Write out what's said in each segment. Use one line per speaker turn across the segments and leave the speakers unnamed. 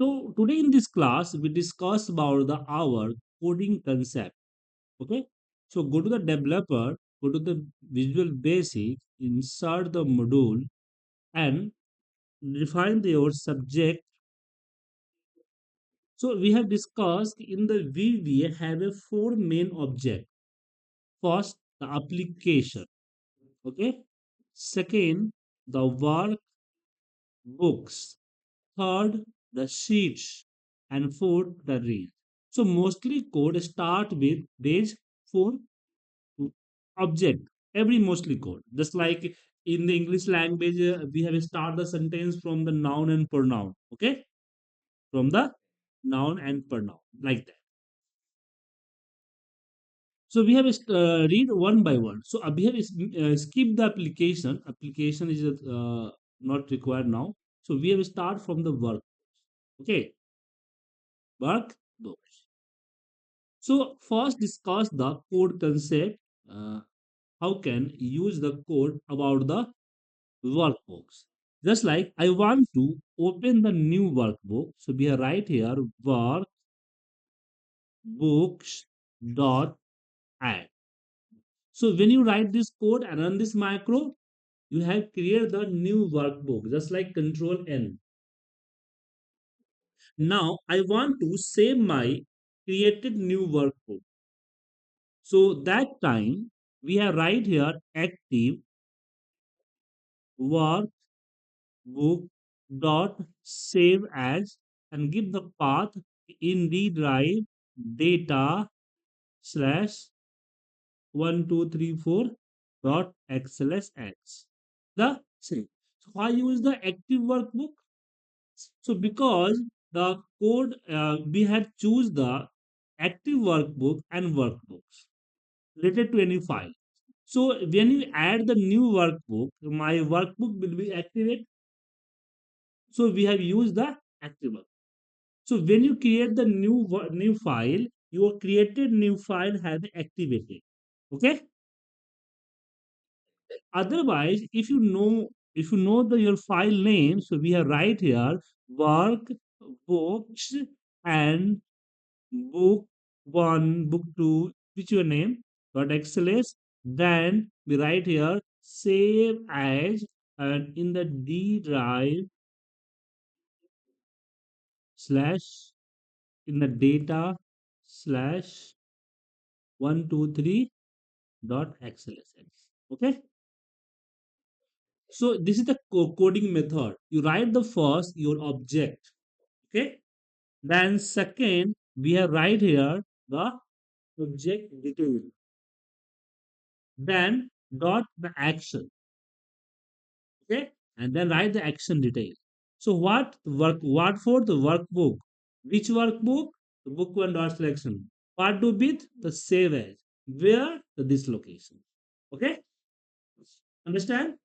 So today in this class, we discuss about the our coding concept. Okay. So go to the developer, go to the Visual Basic, insert the module, and define your subject. So we have discussed in the VBA have a four main object. First, the application. Okay. Second, the workbooks. Third, the sheets. And fourth, the read. So mostly code start with base for object. Every mostly code. Just like in the English language, we have start the sentence from the noun and pronoun. Okay, from the noun and pronoun like that. So we have read one by one. So we have skip the application. Application is not required now. So we have start from the work. Okay, work books. So first discuss the code concept. Uh, how can use the code about the workbooks. Just like I want to open the new workbook. So we are right here workbooks dot add. So when you write this code and run this macro, you have created the new workbook, just like Control N. Now I want to save my created new workbook. So that time we have right here active workbook dot save as and give the path in the drive data slash 1234 dot xlsx the same. So why use the active workbook? So because the code we have choose the active workbook and workbooks related to any file. So when you add the new workbook, my workbook will be activated. So we have used the active workbook. So when you create the new file, your created new file has activated. Okay. Otherwise, if you know the your file name, so we have right here work books and book one, book two, which your name dot xls. Then we write here save as and in the D drive slash in the data slash 123 dot xlsx. Okay. So this is the coding method. You write the first your object. Okay. Then second we have right here the object detail. Then dot the action. Okay. And then write the action detail. So what for the workbook? Which workbook? The book one dot selection. What do with the save as? Where this location. Okay. Understand?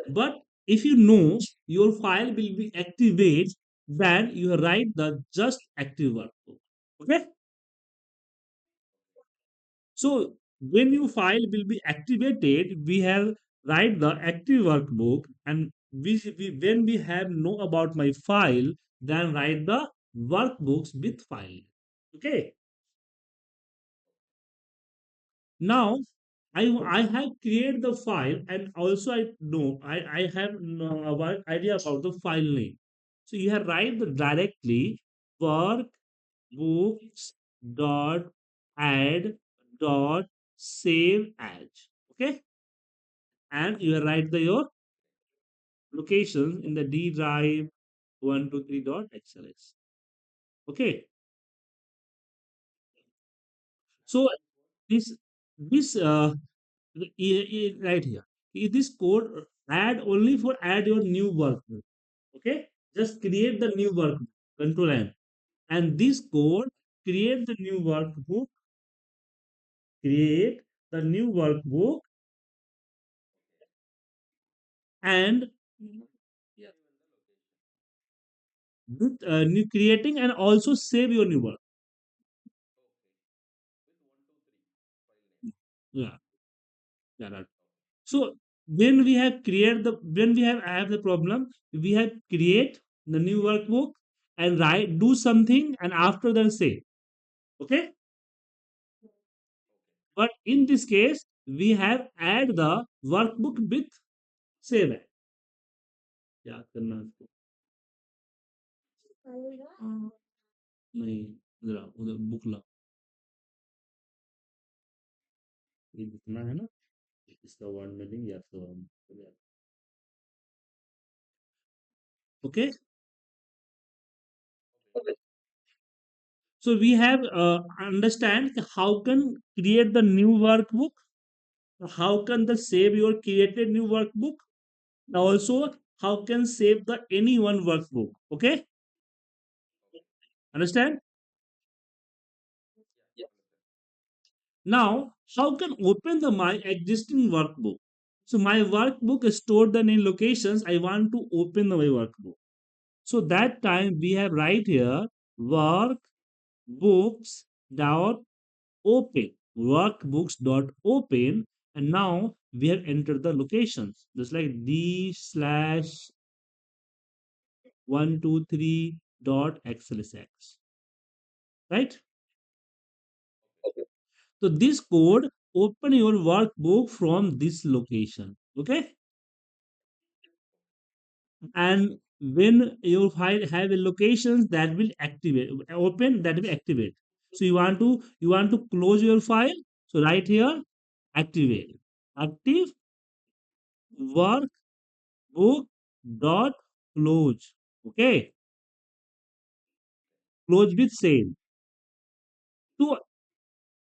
But if you know your file will be activate, then you write the just active workbook. Okay. So when your file will be activated, we have write the active workbook, and when we have know about my file, then write the workbooks with file. Okay. Now I have created the file and also I have no about idea about the file name. So you have write the directly workbooks dot add dot save as. Okay. And you have write the your location in the D drive 123 dot xls. Okay. So this this right here. This code add only for add your new workbook. Okay, just create the new workbook. Control N, and this code create the new workbook. Create the new workbook and with, new creating and also save your new work. Yeah, yeah. Right. So when we have create the when we have the problem, we have create the new workbook and write, do something, and after then save. Okay. But in this case, we have add the workbook with save as. क्या करना है इसको? नहीं, इधर आओ, उधर book ला, ये जितना है ना, इसका वर्ड मीनिंग या तो okay. So we have understand how can create the new workbook, how can the save your created new workbook, and also how can save the any one workbook. Okay, understand? Now, how can open the my existing workbook? So my workbook is stored in locations. I want to open the my workbook. So that time we have right here workbooks dot open, workbooks dot open, and now we have entered the locations just like d slash 123 dot xlsx, right? So this code open your workbook from this location. Okay. And when your file have a locations that will activate, open, that will activate. So you want to close your file. So right here, activate, active workbook dot close. Okay, close with save. So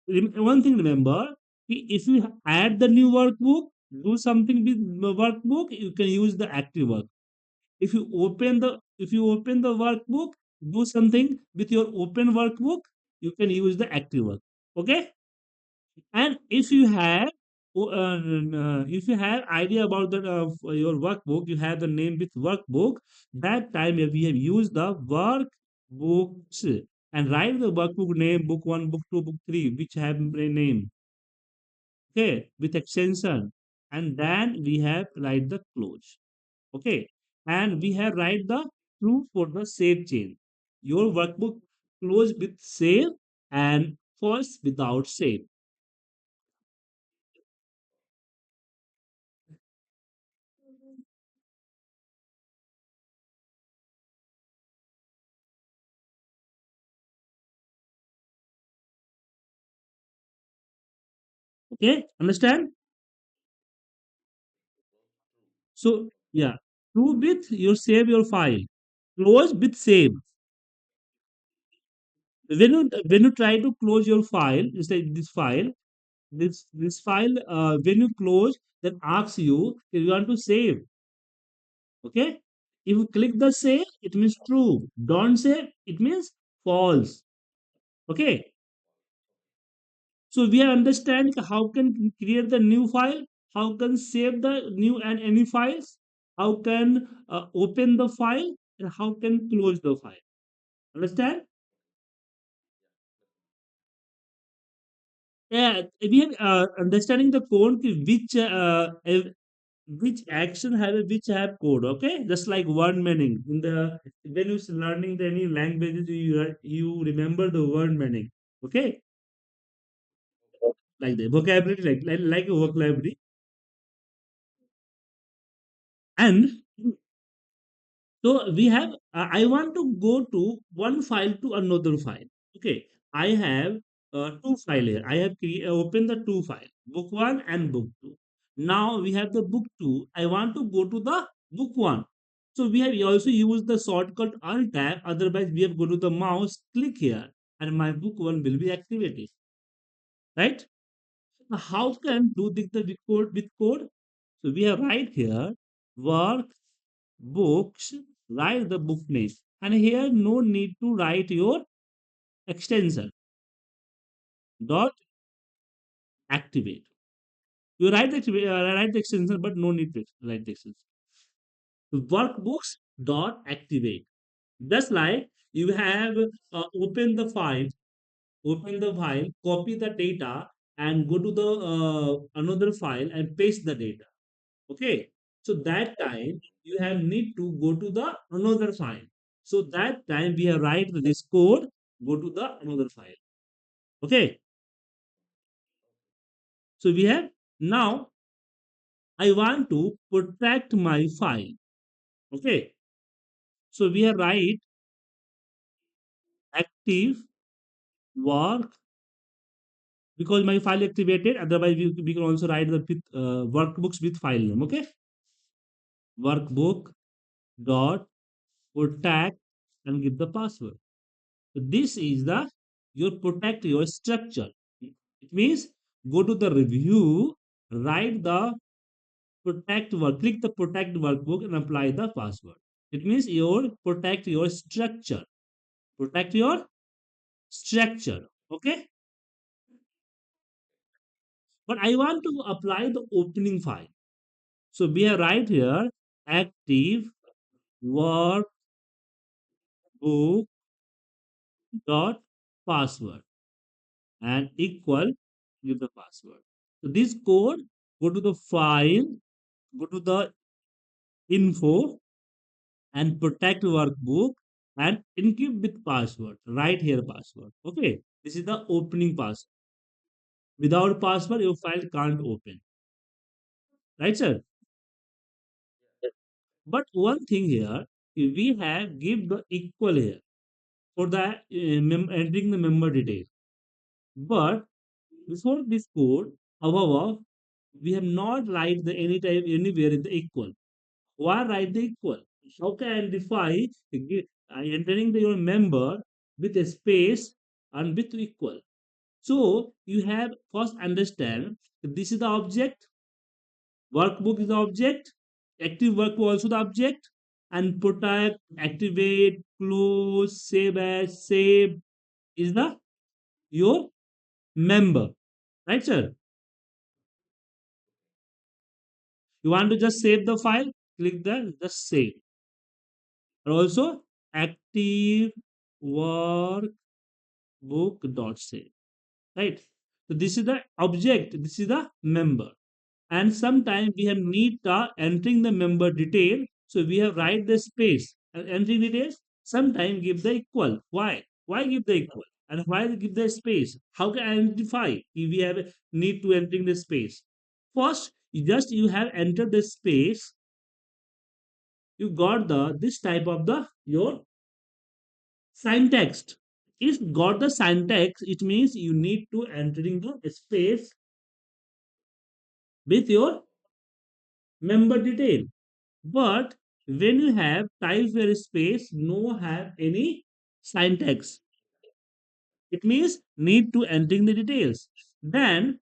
one thing remember, if you add the new workbook, do something with the workbook, you can use the active work. If you open the workbook, do something with your open workbook, you can use the active work. Okay. And if you have idea about the your workbook, you have the name with workbook. That time we have used the workbooks and write the workbook name, book 1, book 2, book 3, which have a name. Okay, with extension. And then we have write the close. Okay, and we have write the true for the save change. Your workbook close with save and false without save. Okay, understand? So yeah, true with you save your file, close with save. When you try to close your file, you say this file, when you close, then asks you if you want to save. Okay, if you click the save, it means true. Don't save, it means false. Okay. So we are understanding how can create the new file, how can save the new and any files, how can open the file, and how can close the file. Understand? Yeah, we have understanding the code which action have a which have code. Okay, just like word meaning in the when you learning the any languages, you remember the word meaning. Okay, like the vocabulary, like a vocabulary. And so we have, I want to go to one file to another file. Okay, I have two file here. I have opened the two file, book one and book two. Now we have the book two. I want to go to the book one. So we have also used the shortcut Alt tab. Otherwise, we have go to the mouse, click here, and my book one will be activated. Right? Now, how can do the with code? So we have right here work books, write the book name. And here no need to write your extension dot activate. You write the extension, but no need to write the extension. Workbooks dot activate. Just like you have open the file, copy the data, and go to the another file and paste the data. Okay. So that time you have need to go to the another file. So that time we have write this code, go to the another file. Okay. So we have now I want to protect my file. Okay. So we have write active work because my file activated. Otherwise, we can also write the workbooks with file name. Okay. Workbook dot protect and give the password. So this is the your protect your structure. It means go to the review, write the protect work, click the protect workbook and apply the password. It means your protect your structure. Protect your structure. Okay. But I want to apply the opening file. So we are right here active workbook dot password and equal give the password. So this code go to the file, go to the info and protect workbook and encrypt with password. Right here password. Okay. This is the opening password. Without password, your file can't open. Right, sir? But one thing here, we have give the equal here for the entering the member detail. But before this code, however, we have not write the any type anywhere in the equal. Why write the equal? How can I identify entering your member with a space and with equal? So you have first understand that this is the object, workbook is the object, active workbook also the object, and protect, activate, close, save as, save is the your member. Right, sir? You want to just save the file? Click the just save. And also active workbook dot save. Right? So this is the object, this is the member. And sometimes we have need the entering the member detail. So we have write the space and entering details. Sometimes give the equal. Why? Why give the equal? And why give the space? How can I identify if we have a need to entering the space? First, you have entered the space. You got the this type of the your syntax. If got the syntax, it means you need to entering the space with your member detail. But when you have type where space, no have any syntax. It means need to entering the details. Then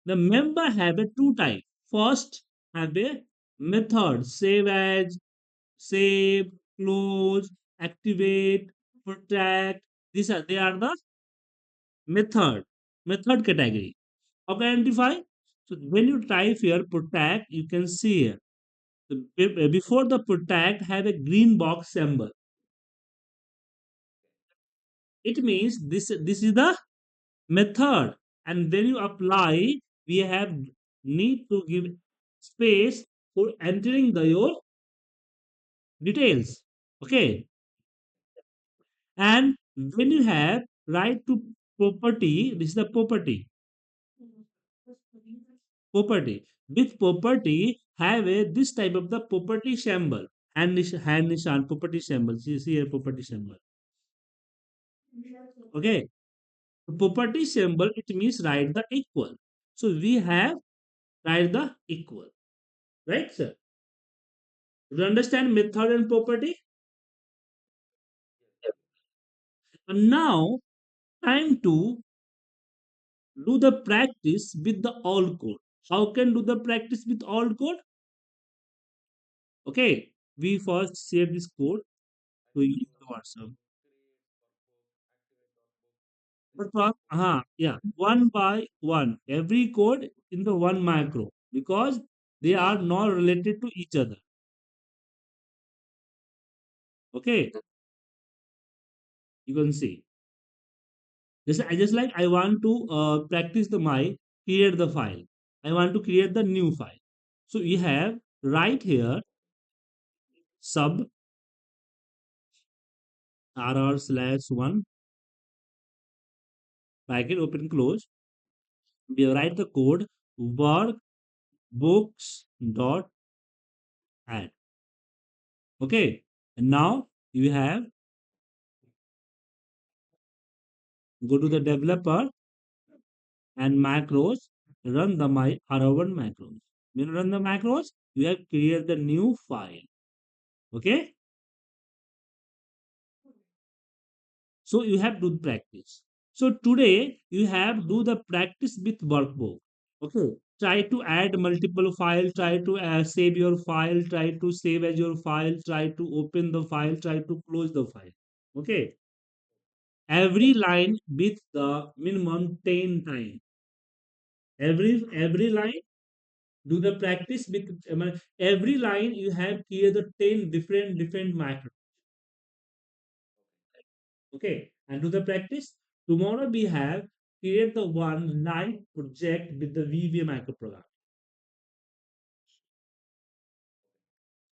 the member have a two type. First have a method save as, save, close, activate, protect. These are they are the method category. Okay, identify. So when you type here protect, you can see here. Before the protect have a green box symbol. It means this is the method. And when you apply, we have need to give space for entering the your details. Okay. And when you have right to property, this is the property. With property have a this type of the property symbol. Hand nishan property symbol. See here property symbol. Okay. Property symbol it means write the equal. So we have write the equal. Right, sir? You understand method and property? And now time to do the practice with the old code. How can do the practice with old code? Okay, we first save this code to use the WhatsApp. But yeah, one by one, every code in the one macro because they are not related to each other. Okay, you can see. Just like I want to practice the my create the file. I want to create the new file. So we have Right here, sub rr/1 bracket open close. We write the code workbooks dot add. Okay. And now you have go to the developer and macros, run the my R1 macros. When you run the macros, you have created the new file. Okay. So you have to practice. So today you have do the practice with workbook. Okay. Try to add multiple file, try to save your file, try to save as your file, try to open the file, try to close the file. Okay. Every line with the minimum 10 times. Every line do the practice with every line you have here the 10 different macro. Okay, and do the practice. Tomorrow we have create the one live project with the VBA macro program.